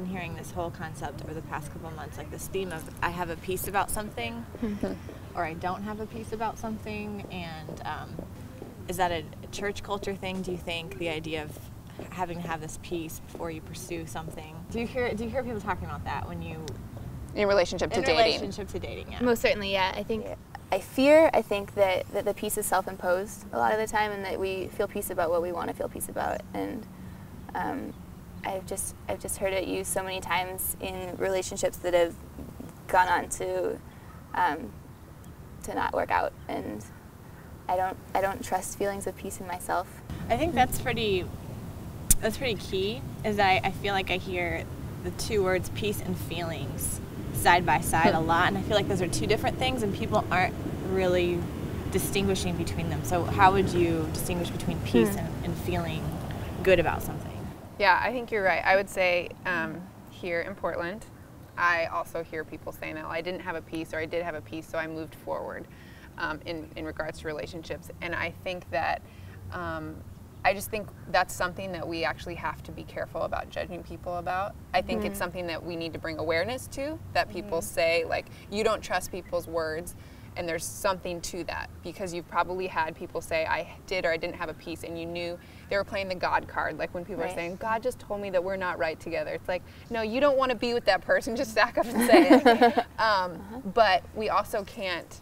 been hearing this whole concept over the past couple of months, like this theme of I have a peace about something, or I don't have a peace about something, and is that a church culture thing, do you think, the idea of having to have this peace before you pursue something? Do you hear people talking about that when you... In relationship to dating? In relationship to dating, yeah. Most certainly, yeah. I think that the peace is self-imposed a lot of the time, and that we feel peace about what we want to feel peace about. And I've just heard it used so many times in relationships that have gone on to not work out. And I don't trust feelings of peace in myself. I think that's pretty key. Is I feel like I hear the two words peace and feelings side by side a lot, and I feel like those are two different things, and people aren't really distinguishing between them. So how would you distinguish between peace and feeling good about something? Yeah, I think you're right. I would say here in Portland, I also hear people saying that, well, I didn't have a peace, or I did have a peace, so I moved forward in regards to relationships. And I think that I just think that's something that we actually have to be careful about judging people about. I think it's something that we need to bring awareness to, that people say, like, you don't trust people's words, and there's something to that, because you've probably had people say, I did or I didn't have a peace, and you knew they were playing the God card, like when people are saying, God just told me that we're not right together. It's like, no, you don't want to be with that person, just back up and say it. But we also can't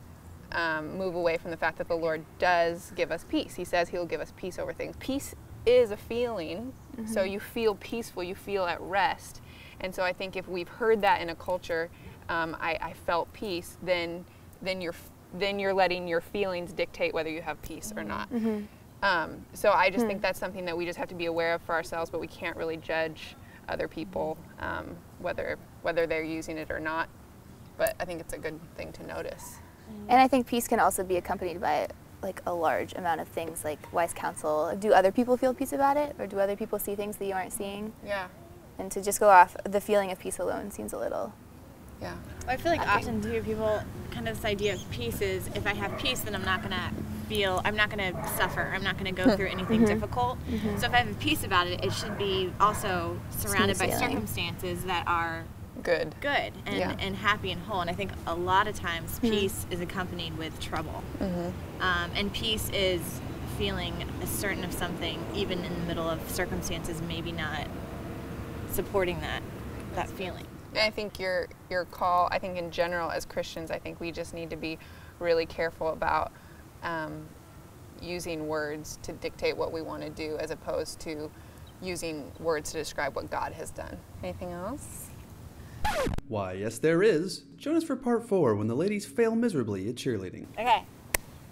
move away from the fact that the Lord does give us peace. He says He'll give us peace over things. Peace is a feeling, so you feel peaceful, you feel at rest. And so I think if we've heard that in a culture, I felt peace, then you're letting your feelings dictate whether you have peace or not. So I just think that's something that we just have to be aware of for ourselves, but we can't really judge other people whether they're using it or not. But I think it's a good thing to notice. And I think peace can also be accompanied by like a large amount of things, like wise counsel. Do other people feel peace about it, or do other people see things that you aren't seeing? Yeah. And to just go off the feeling of peace alone seems a little... Yeah. Well, I feel like often too people kind of this idea of peace is, if I have peace, then I'm not going to suffer, I'm not going to go through anything difficult. So if I have a peace about it, it should be also surrounded by circumstances that are good and happy and whole. And I think a lot of times peace is accompanied with trouble. And peace is feeling certain of something, even in the middle of circumstances maybe not supporting that feeling. And I think your call, I think in general as Christians, I think we just need to be really careful about using words to dictate what we want to do, as opposed to using words to describe what God has done. Anything else? Why, yes there is. Join us for part 4 when the ladies fail miserably at cheerleading. Okay.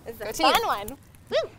This is a fun one. Woo!